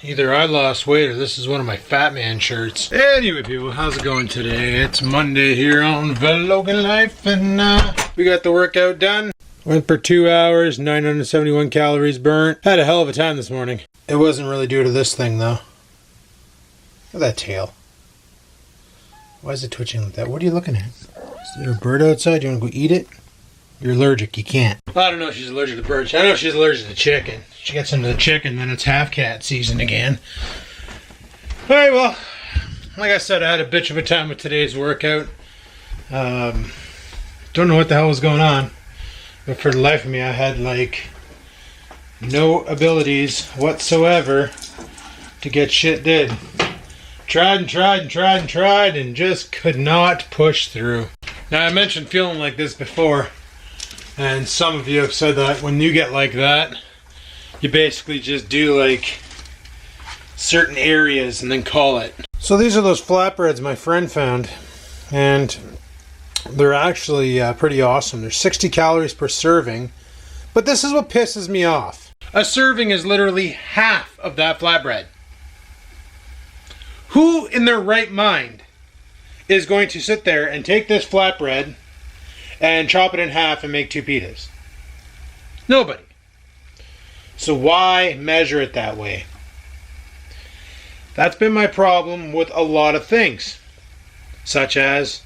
Either I lost weight or this is one of my fat man shirts. Anyway, people, how's it going today? It's Monday here on Vlogging Life, and we got the workout done. Went for 2 hours, 971 calories burnt. Had a hell of a time this morning. It wasn't really due to this thing, though. Look at that tail. Why is it twitching like that? What are you looking at? Is there a bird outside? You want to go eat it? You're allergic. You can't. Well, I don't know if she's allergic to birds. I know she's allergic to chicken. She gets into the chicken, then it's half cat season again. Alright, well, like I said, I had a bitch of a time with today's workout. Don't know what the hell was going on. But for the life of me, I had like no abilities whatsoever to get shit did. Tried and just could not push through. Now, I mentioned feeling like this before, and some of you have said that when you get like that, you basically just do like certain areas and then call it. So these are those flatbreads my friend found, and they're actually pretty awesome. They're 60 calories per serving, but this is what pisses me off. A serving is literally half of that flatbread. Who in their right mind is going to sit there and take this flatbread and chop it in half and make 2 pitas? Nobody. So why measure it that way? That's been my problem with a lot of things, such as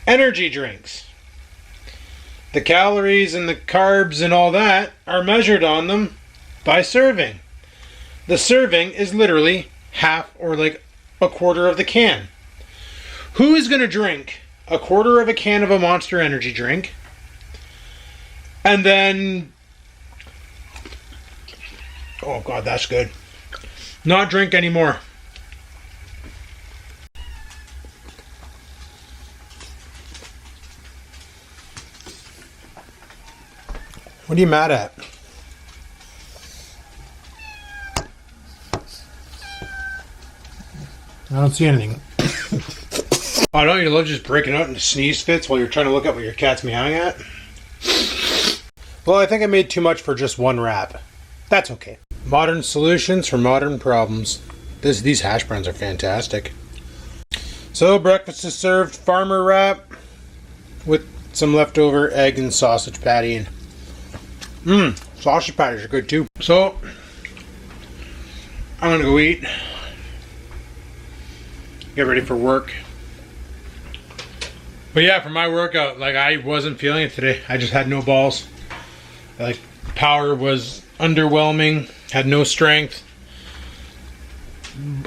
energy drinks. The calories and the carbs and all that are measured on them by serving. The serving is literally half or like a quarter of the can. Who is going to drink a quarter of a can of a Monster energy drink and then, oh god, that's good, not drink anymore? What are you mad at? I don't see anything. Oh, don't you love just breaking out into sneeze fits while you're trying to look up what your cat's meowing at? Well, I think I made too much for just one wrap. That's okay. Modern solutions for modern problems. These hash browns are fantastic. So breakfast is served. Farmer wrap with some leftover egg and sausage patty. And sausage patties are good too. So I'm gonna go eat. Get ready for work. But yeah, for my workout, like, I wasn't feeling it today. I just had no balls. Like, power was underwhelming. Had no strength.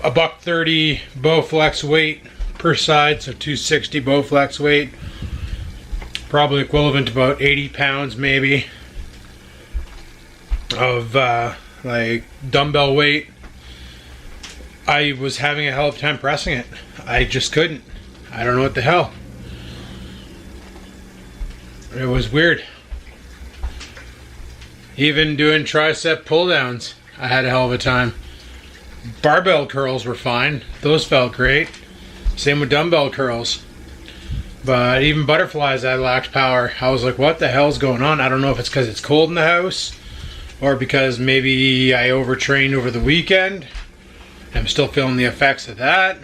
A $130 Bowflex weight per side, so 260 Bowflex weight. Probably equivalent to about 80 pounds maybe of like dumbbell weight. I was having a hell of a time pressing it. I just couldn't. I don't know what the hell. It was weird. Even doing tricep pull downs, I had a hell of a time. Barbell curls were fine. Those felt great. Same with dumbbell curls. But even butterflies, I lacked power. I was like, what the hell's going on? I don't know if it's because it's cold in the house or because maybe I overtrained over the weekend. I'm still feeling the effects of that.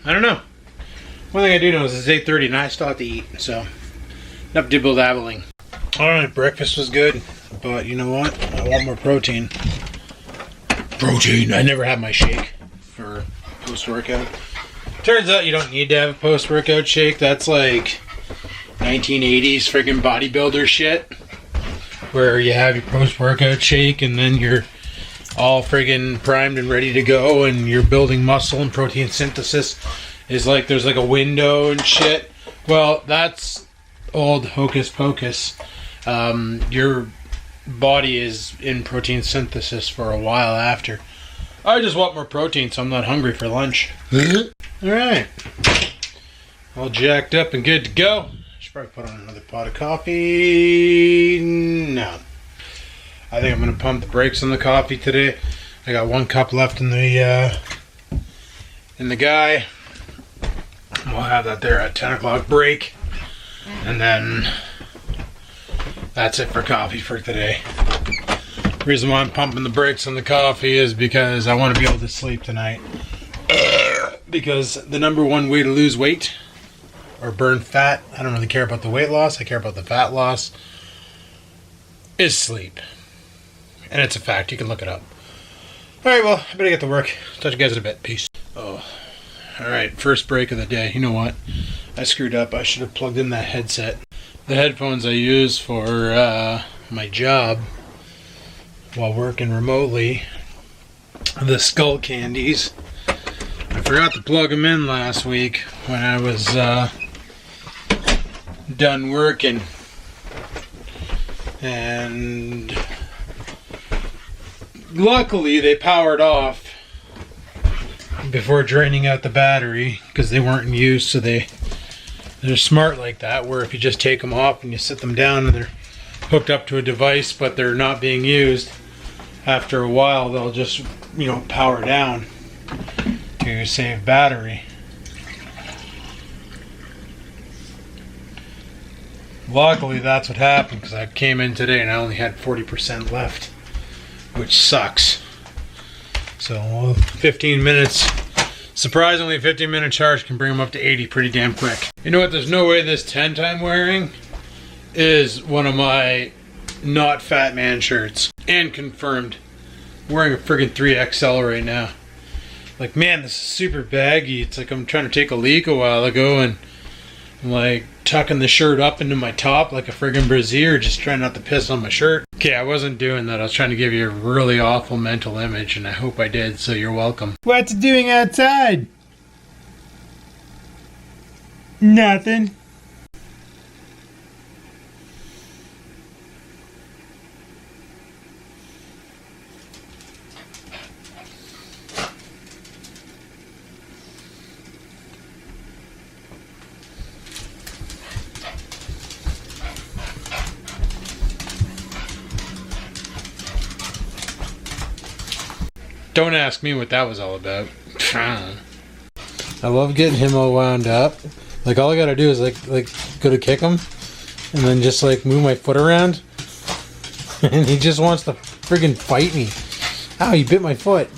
I don't know. One thing I do know is it's 8:30 and I still have to eat, so enough dibble-dabbling. Alright, breakfast was good, but you know what? I want more protein. Protein! I never had my shake for post-workout. Turns out you don't need to have a post-workout shake. That's like 1980s friggin' bodybuilder shit, where you have your post-workout shake and then you're all friggin' primed and ready to go and you're building muscle and protein synthesis is like there's like a window and shit. Well, that's old hocus pocus. Your body is in protein synthesis for a while after. I just want more protein so I'm not hungry for lunch. Alright. All jacked up and good to go. Should probably put on another pot of coffee. No. I think I'm going to pump the brakes on the coffee today. I got 1 cup left in the guy. We'll have that there at 10 o'clock break. And then that's it for coffee for today. Reason why I'm pumping the brakes on the coffee is because I want to be able to sleep tonight. Because the number one way to lose weight or burn fat, I don't really care about the weight loss, I care about the fat loss, is sleep. And it's a fact, you can look it up. Alright, well, I better get to work. Talk to you guys in a bit. Peace. Oh, alright, first break of the day. You know what? I screwed up. I should have plugged in that headset. The headphones I use for my job while working remotely, the Skull Candies. I forgot to plug them in last week when I was done working, and luckily they powered off before draining out the battery because they weren't in use. So they're smart like that, where if you just take them off and you sit them down and they're hooked up to a device but they're not being used, after a while they'll just, you know, power down to save battery. Luckily that's what happened, because I came in today and I only had 40% left, which sucks. So 15 minutes, surprisingly 15-minute charge can bring them up to 80 pretty damn quick. You know what, there's no way this tent I'm wearing is one of my not fat man shirts. And confirmed. I'm wearing a friggin' 3XL right now. Like, man, this is super baggy. It's like I'm trying to take a leak a while ago and I'm like tucking the shirt up into my top like a friggin' brassiere, just trying not to piss on my shirt. Okay, I wasn't doing that. I was trying to give you a really awful mental image, and I hope I did, so you're welcome. What's it doing outside? Nothing. Don't ask me what that was all about. I love getting him all wound up. Like, all I gotta do is like go to kick him and then just like move my foot around and he just wants to friggin' fight me. Ow, he bit my foot.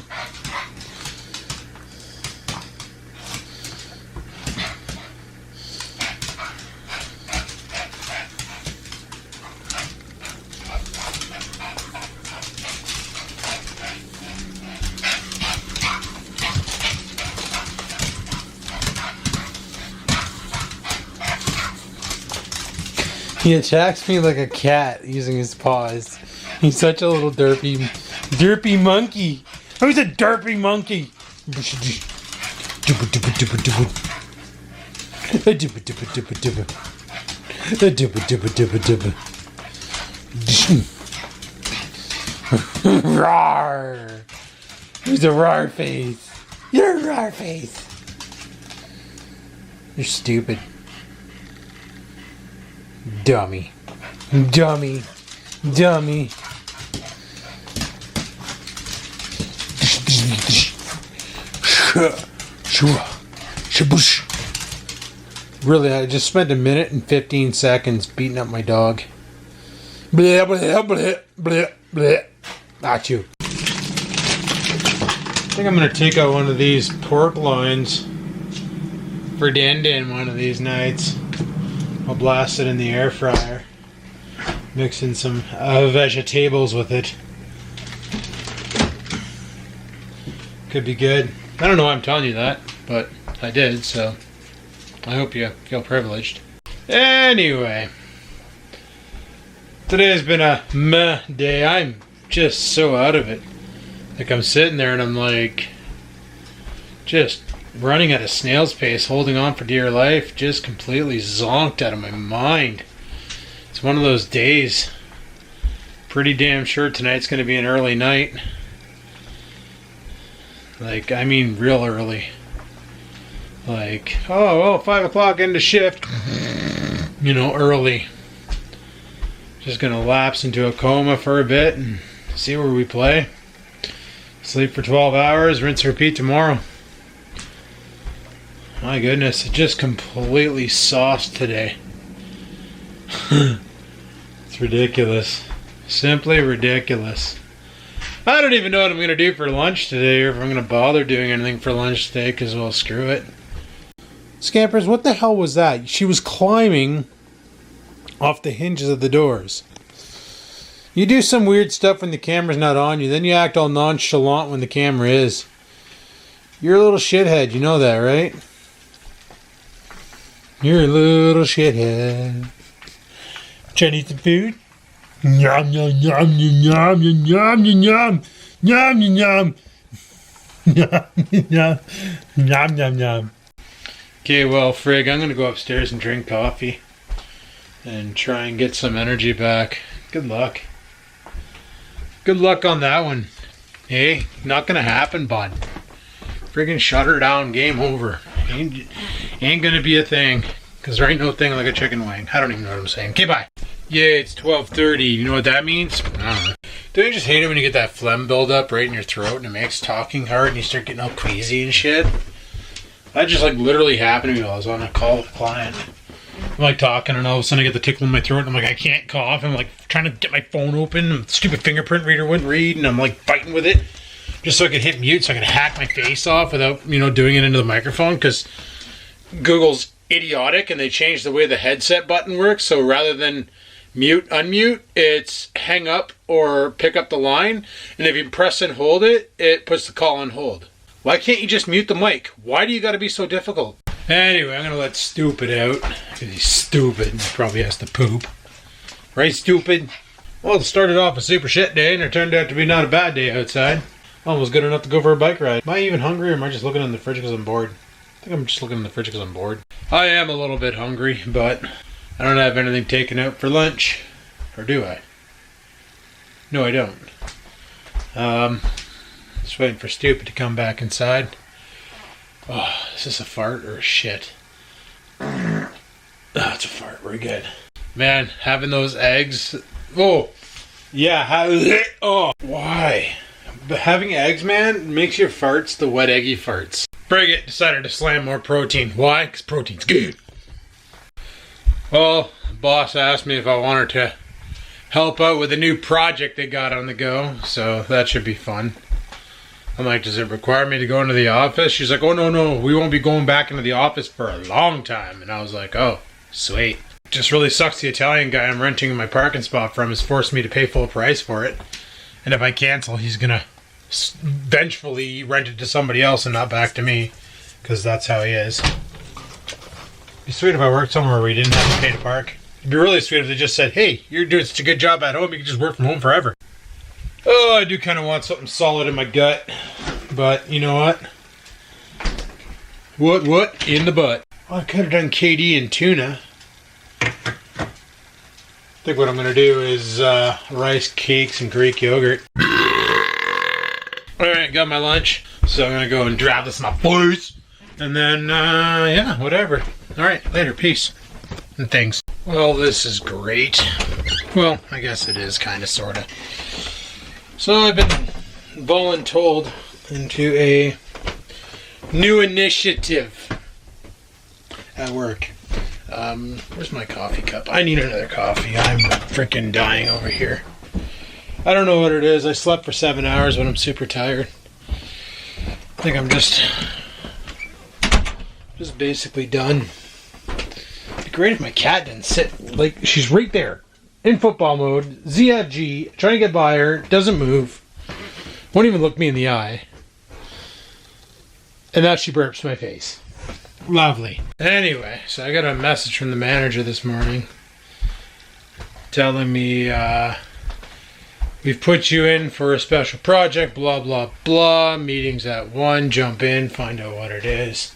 He attacks me like a cat using his paws. He's such a little derpy monkey. Who's a derpy monkey? Rawr. Who's a rawr face? You're a rawr face. You're stupid. Dummy. Dummy. Dummy. Really, I just spent a minute and 15 seconds beating up my dog. Blah, blah, blah, blah, blah. Not you. I think I'm going to take out one of these pork loins for Dan one of these nighs. I'll blast it in the air fryer. Mix in some vegetables with it. Could be good. I don't know why I'm telling you that, but I did, so I hope you feel privileged. Anyway, today has been a meh day. I'm just so out of it. Like, I'm sitting there and I'm like, just running at a snail's pace, holding on for dear life, just completely zonked out of my mind. It's one of those days. Pretty damn sure tonight's going to be an early night. Like, I mean real early. Like, 5 o'clock into shift. You know, early. Just going to lapse into a coma for a bit and see where we play. Sleep for 12 hours, rinse and repeat tomorrow. My goodness, it just completely sauced today. It's ridiculous. Simply ridiculous. I don't even know what I'm going to do for lunch today, or if I'm going to bother doing anything for lunch today, because, well, screw it. Scampers, what the hell was that? She was climbing off the hinges of the doors. You do some weird stuff when the camera's not on you, then you act all nonchalant when the camera is. You're a little shithead, you know that, right? You're a little shithead. Trying to eat some food? Yum, yum, yum, yum, yum, yum, yum, yum, yum, yum. Yum, yum, yum, yum. Okay, well, frig, I'm going to go upstairs and drink coffee and try and get some energy back. Good luck. Good luck on that one. Hey, not going to happen, bud. Friggin' shut her down, game over. Ain't going to be a thing, because there ain't no thing like a chicken wing. I don't even know what I'm saying. Okay, bye. Yeah, it's 12:30. You know what that means? I don't know. Don't you just hate it when you get that phlegm buildup right in your throat and it makes talking hard and you start getting all queasy and shit? That just like literally happened to me while I was on a call with a client. I'm like talking and all of a sudden I get the tickle in my throat and I'm like, I can't cough. I'm like trying to get my phone open and the stupid fingerprint reader wouldn't read and I'm like fighting with it just so I could hit mute so I could hack my face off without, doing it into the microphone, because Google's idiotic and they changed the way the headset button works. So rather than mute, unmute, it's hang up or pick up the line. And if you press and hold it, it puts the call on hold. Why can't you just mute the mic? Why do you got to be so difficult? Anyway, I'm going to let Stupid out. Because he's stupid and he probably has to poop. Right, Stupid? Well, it started off a super shit day and it turned out to be not a bad day outside. Almost good enough to go for a bike ride. Am I even hungry or am I just looking in the fridge because I'm bored? I think I'm just looking in the fridge because I'm bored. I am a little bit hungry, but I don't have anything taken out for lunch. Or do I? No, I don't. Just waiting for Stupid to come back inside. Oh, is this a fart or a shit? Oh, it's a fart. We're good. Man, having those eggs. Oh, yeah. Oh, why? But having eggs, man, makes your farts the wet eggy farts. Frigate decided to slam more protein. Why? Because protein's good. Well, the boss asked me if I wanted to help out with a new project they got on the go, so that should be fun. I'm like, does it require me to go into the office? She's like, oh, no, we won't be going back into the office for a long time. And I was like, oh, sweet. Just really sucks the Italian guy I'm renting my parking spot from has forced me to pay full price for it. And if I cancel, he's going to vengefully rent it to somebody else and not back to me, because that's how he is. It'd be sweet if I worked somewhere where we didn't have to pay to park. It'd be really sweet if they just said, hey, you're doing such a good job at home, you can just work from home forever. Oh, I do kind of want something solid in my gut, but you know what? What? In the butt. Well, I could have done KD and tuna. I think what I'm going to do is rice cakes and Greek yogurt. Alright, got my lunch, so I'm going to go and drop this in my face. And then, yeah, whatever. Alright, later, peace. And things. Well, this is great. Well, I guess it is, kind of, sort of. So I've been voluntold into a new initiative at work. Where's my coffee cup? I need another coffee. I'm freaking dying over here. I don't know what it is. I slept for 7 hours, but I'm super tired. I think I'm just basically done. It'd be great if my cat didn't sit. Like, she's right there. In football mode. ZFG. Trying to get by her. Doesn't move. Won't even look me in the eye. And now she burps my face. Lovely. Anyway, so I got a message from the manager this morning telling me, we've put you in for a special project, blah, blah, blah. Meetings at 1. Jump in, find out what it is.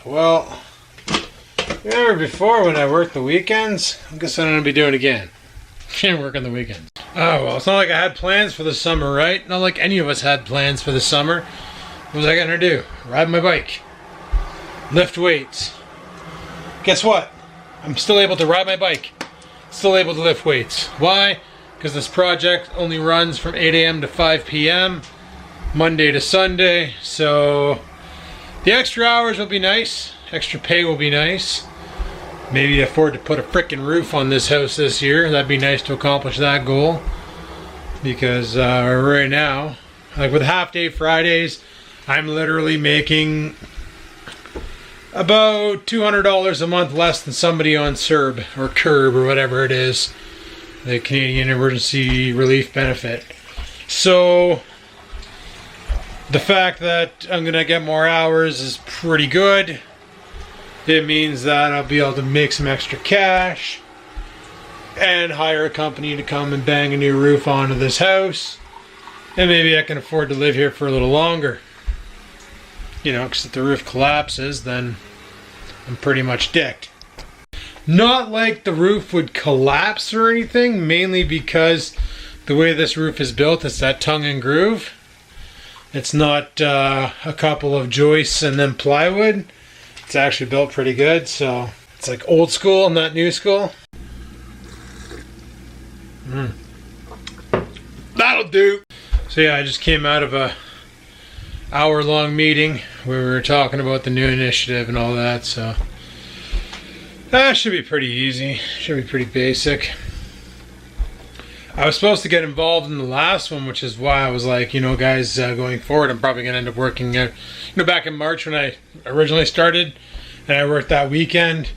Well, remember before when I worked the weekends? I guess I'm going to be doing it again. Can't work on the weekends. Oh, well, it's not like I had plans for the summer, right? Not like any of us had plans for the summer. What was I going to do? Ride my bike. Lift weights. Guess what? I'm still able to ride my bike. Still able to lift weights. Why? Because this project only runs from 8 a.m. to 5 p.m. Monday to Sunday. So the extra hours will be nice. Extra pay will be nice. maybe afford to put a frickin' roof on this house this year. That'd be nice to accomplish that goal. Because right now, like with half day Fridays, I'm literally making about $200 a month less than somebody on CERB or CURB or whatever it is, the Canadian Emergency Relief Benefit. So the fact that I'm gonna get more hours is pretty good. It means that I'll be able to make some extra cash and hire a company to come and bang a new roof onto this house, and maybe I can afford to live here for a little longer. You know, because if the roof collapses, then I'm pretty much dicked. Not like the roof would collapse or anything, mainly because the way this roof is built, it's that tongue and groove. It's not a couple of joists and then plywood. It's actually built pretty good, so it's like old school, not new school. That'll do. So yeah, I just came out of a hour-long meeting where we were talking about the new initiative and all that, so that should be pretty easy. Should be pretty basic. I was supposed to get involved in the last one, which is why I was like, you know, guys, going forward, I'm probably going to end up working, back in March when I originally started, and I worked that weekend.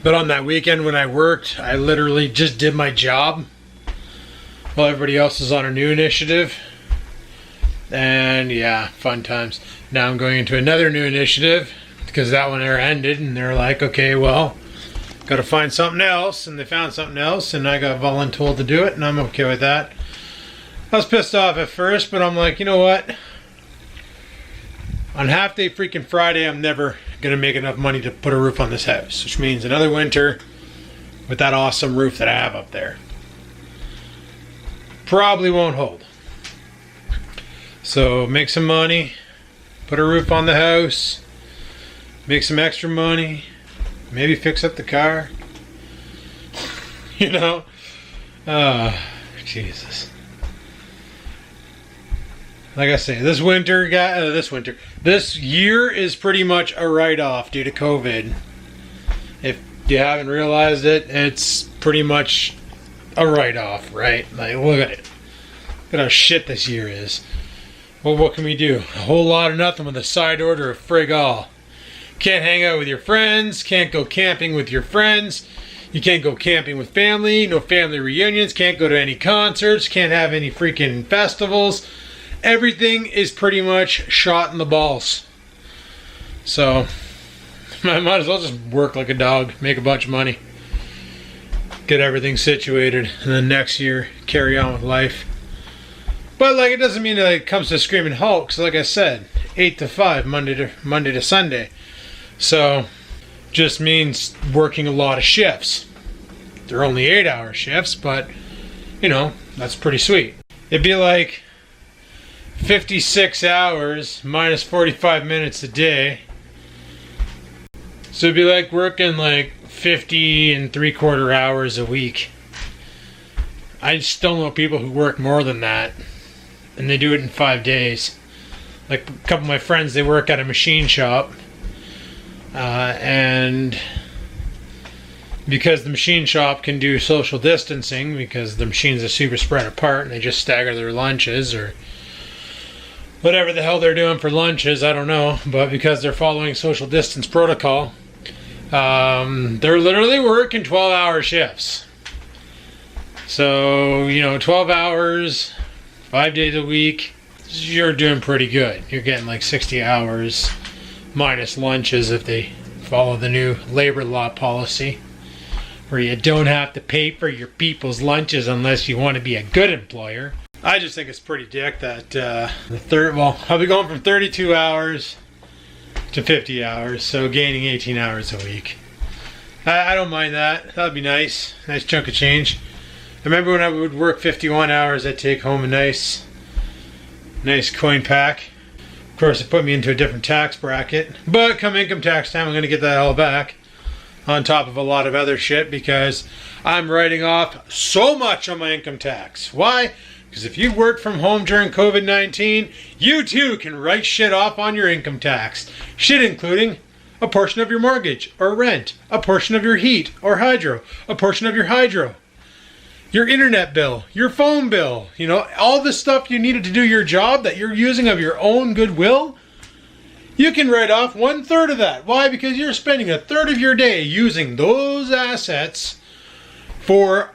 But on that weekend when I worked, I literally just did my job while everybody else is on a new initiative. And yeah, fun times. Now I'm going into another new initiative because that one there ended, and they're like, okay, well, got to find something else. And they found something else, and I got voluntold to do it, and I'm okay with that. I was pissed off at first, but I'm like, you know what? On half day freaking Friday, I'm never going to make enough money to put a roof on this house, which means another winter with that awesome roof that I have up there probably won't hold. So make some money, put a roof on the house, make some extra money, maybe fix up the car. You know? Jesus. Like I say, this year is pretty much a write-off due to COVID. If you haven't realized it, it's pretty much a write-off, right? Like, look at it. Look at how shit this year is. Well, what can we do? A whole lot of nothing with a side order of frig all. Can't hang out with your friends, can't go camping with your friends, you can't go camping with family, no family reunions, can't go to any concerts, can't have any freaking festivals. Everything is pretty much shot in the balls. So, I might as well just work like a dog, make a bunch of money, get everything situated, and then next year carry on with life. But like, it doesn't mean that it comes to screaming halt, 'cause like I said, 8 to 5, Monday to Sunday. So, just means working a lot of shifts. They're only 8-hour shifts, but, you know, that's pretty sweet. It'd be like 56 hours minus 45 minutes a day. So it'd be like working like 50 and 3/4 hours a week. I still know people who work more than that, and they do it in 5 days. Like a couple of my friends, they work at a machine shop, and because the machine shop can do social distancing, because the machines are super spread apart and they just stagger their lunches or whatever the hell they're doing for lunches, I don't know, but because they're following social distance protocol, they're literally working 12-hour shifts. So, you know, 12 hours, 5 days a week, you're doing pretty good. You're getting like 60 hours minus lunches if they follow the new labor law policy, where you don't have to pay for your people's lunches unless you want to be a good employer. I just think it's pretty dick that I'll be going from 32 hours to 50 hours, so gaining 18 hours a week. I don't mind that. That'd be nice. Nice chunk of change. I remember when I would work 51 hours, I'd take home a nice coin pack. Of course, it put me into a different tax bracket, but come income tax time, I'm going to get that all back, on top of a lot of other shit, because I'm writing off so much on my income tax. Why? Because if you worked from home during COVID-19, you too can write shit off on your income tax. Shit including a portion of your mortgage or rent, a portion of your heat or hydro, a portion of your hydro, your internet bill, your phone bill, you know, all the stuff you needed to do your job that you're using of your own goodwill, you can write off 1/3 of that. Why? Because you're spending 1/3 of your day using those assets for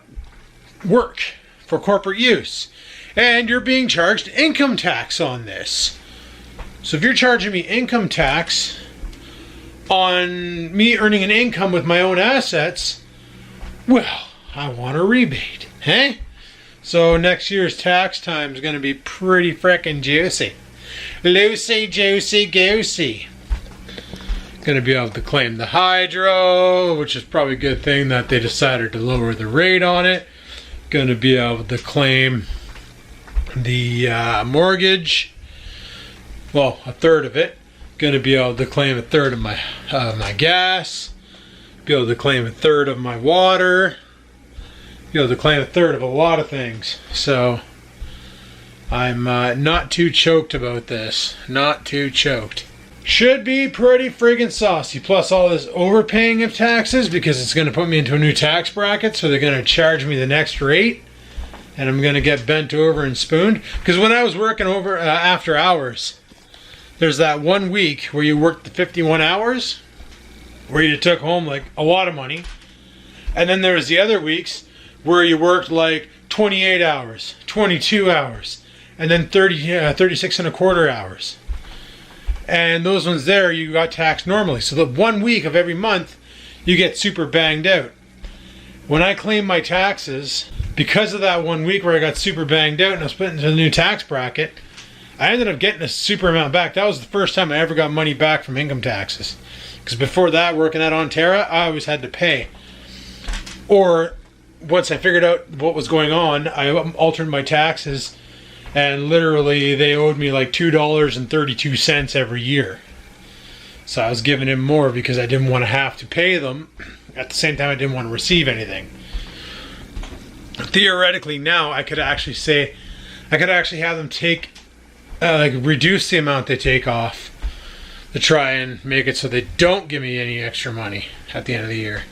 work, for corporate use. And you're being charged income tax on this. So if you're charging me income tax on me earning an income with my own assets, well, I want a rebate, hey? So next year's tax time is going to be pretty frickin' juicy. Loosey, juicy, goosey. Going to be able to claim the hydro, which is probably a good thing that they decided to lower the rate on it. Going to be able to claim the mortgage, well, 1/3 of it. Going to be able to claim 1/3 of my gas. Be able to claim 1/3 of my water. Be able to claim 1/3 of a lot of things. So I'm not too choked about this. Not too choked. Should be pretty friggin' saucy. Plus all this overpaying of taxes, because it's going to put me into a new tax bracket, so they're going to charge me the next rate, and I'm going to get bent over and spooned. Because when I was working over after hours, there's that 1 week where you worked the 51 hours, where you took home like a lot of money, and then there was the other weeks where you worked like 28 hours, 22 hours, and then 36 and a quarter hours. And those ones there, you got taxed normally. So the 1 week of every month, you get super banged out. When I claimed my taxes, because of that 1 week where I got super banged out and I was put into the new tax bracket, I ended up getting a super amount back. That was the first time I ever got money back from income taxes. Because before that, working at Onterra, I always had to pay. Or once I figured out what was going on, I altered my taxes, and literally they owed me like $2.32 every year. So I was giving him more because I didn't want to have to pay them. At the same time, I didn't want to receive anything. Theoretically now, I could actually have them take, reduce the amount they take off to try and make it so they don't give me any extra money at the end of the year.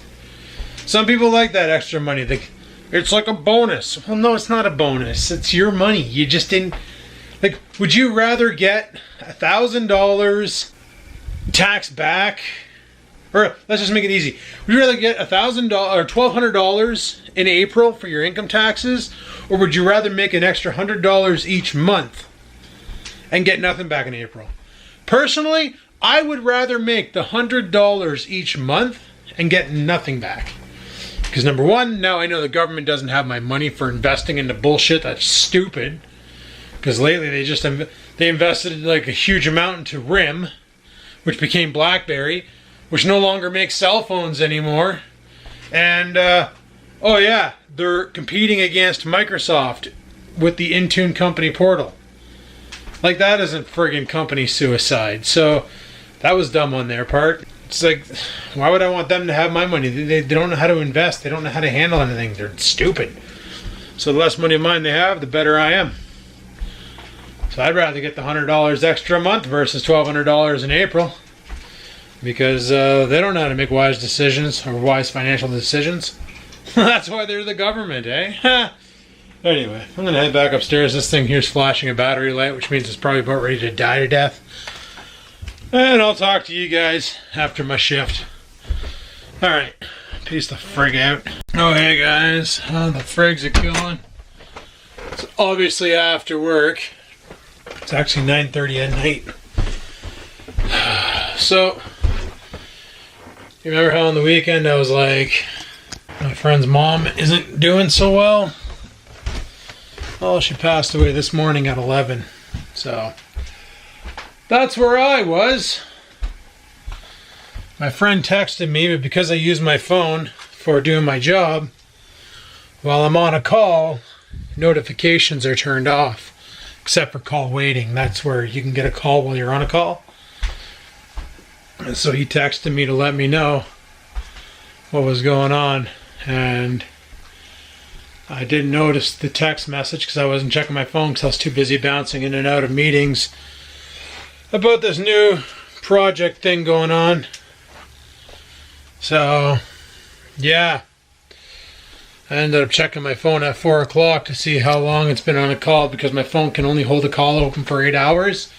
Some people like that extra money. It's like a bonus. Well, no, it's not a bonus. It's your money. You just didn't... Like, would you rather get $1,000 tax back? Or let's just make it easy. Would you rather get $1,000 or $1,200 in April for your income taxes? Or would you rather make an extra $100 each month and get nothing back in April? Personally, I would rather make the $100 each month and get nothing back. Because number one, now I know the government doesn't have my money for investing into bullshit that's stupid. Because lately they invested like a huge amount into RIM, which became BlackBerry, which no longer makes cell phones anymore. And, oh yeah, they're competing against Microsoft with the Intune company portal. Like, that isn't friggin' company suicide. So that was dumb on their part. It's like, why would I want them to have my money? They don't know how to invest. They don't know how to handle anything. They're stupid. So the less money of mine they have, the better I am. So I'd rather get the $100 extra a month versus $1,200 in April. Because they don't know how to make wise decisions or wise financial decisions. That's why they're the government, eh? Anyway, I'm going to head back upstairs. This thing here's flashing a battery light, which means it's probably about ready to die to death. And I'll talk to you guys after my shift. Alright, peace the frig out. Oh, hey guys, how the frigs are going? It's obviously after work. It's actually 9:30 at night. So, you remember how on the weekend I was like, my friend's mom isn't doing so well? Well, she passed away this morning at 11. So, that's where I was. My friend texted me, but because I use my phone for doing my job, while I'm on a call, notifications are turned off, except for call waiting. That's where you can get a call while you're on a call. And so he texted me to let me know what was going on, and I didn't notice the text message because I wasn't checking my phone because I was too busy bouncing in and out of meetings about this new project thing going on. So, yeah. I ended up checking my phone at 4 o'clock to see how long it's been on a call, because my phone can only hold a call open for 8 hours.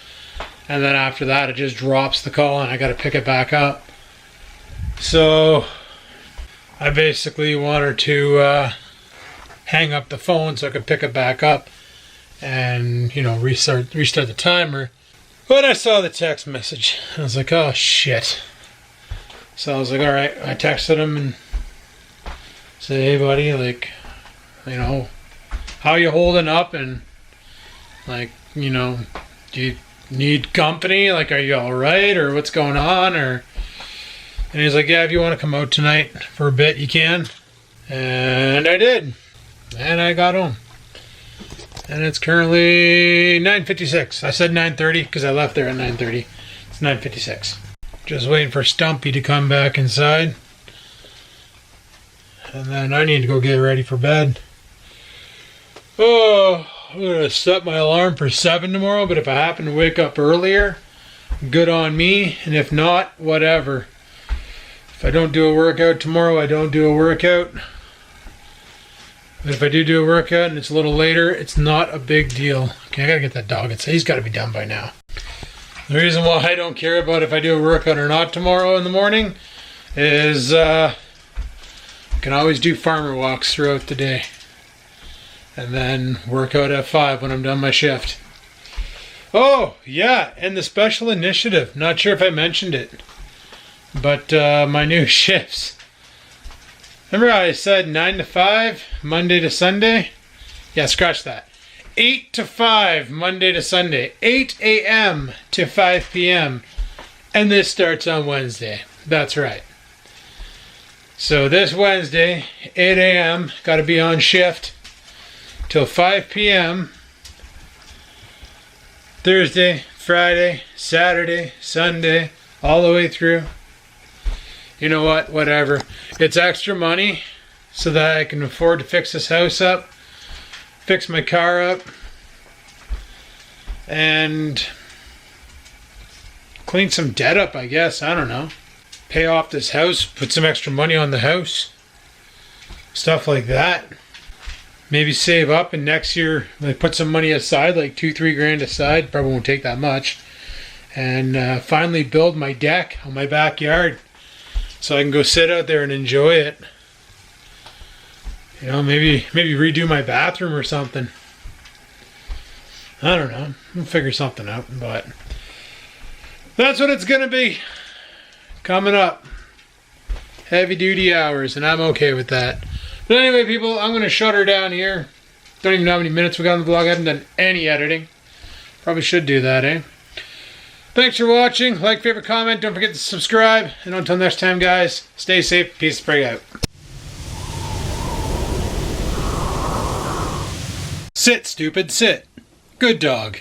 And then after that, it just drops the call and I got to pick it back up. So I basically wanted to hang up the phone so I could pick it back up and, you know, restart the timer. But I saw the text message. I was like, oh shit. So I was like, all right. I texted him and said, hey buddy, like, you know, how you holding up? And like, you know, do you need company? Like, are you all right, or what's going on? Or, and he's like, yeah, if you want to come out tonight for a bit, you can. And I did. And I got home. And it's currently 9:56. I said 9:30 because I left there at 9:30. It's 9:56. Just waiting for Stumpy to come back inside. And then I need to go get ready for bed. Oh, I'm going to set my alarm for 7 tomorrow, but if I happen to wake up earlier, good on me. And if not, whatever. If I don't do a workout tomorrow, I don't do a workout. But if I do a workout and it's a little later, it's not a big deal. Okay, I got to get that dog inside. He's got to be done by now. The reason why I don't care about if I do a workout or not tomorrow in the morning is I can always do farmer walks throughout the day. And then work out at 5 when I'm done my shift. Oh, yeah, and the special initiative. Not sure if I mentioned it. But my new shifts. Remember how I said 9 to 5, Monday to Sunday? Yeah, scratch that. 8 to 5, Monday to Sunday. 8 a.m. to 5 p.m. And this starts on Wednesday. That's right. So this Wednesday, 8 a.m., got to be on shift till 5 p.m. Thursday, Friday, Saturday, Sunday, all the way through. You know what? Whatever. It's extra money so that I can afford to fix this house up, fix my car up, and clean some debt up, I guess. I don't know. Pay off this house, put some extra money on the house. Stuff like that. Maybe save up and next year, like, put some money aside, like $2-3 grand aside. Probably won't take that much. And finally build my deck on my backyard so I can go sit out there and enjoy it. You know, maybe redo my bathroom or something. I don't know. We'll figure something out, but that's what it's gonna be. Coming up. Heavy duty hours, and I'm okay with that. But anyway, people, I'm going to shut her down here. Don't even know how many minutes we got on the vlog. I haven't done any editing. Probably should do that, eh? Thanks for watching. Like, favorite, comment. Don't forget to subscribe. And until next time, guys, stay safe. Peace. Spray out. Sit, stupid. Sit. Good dog.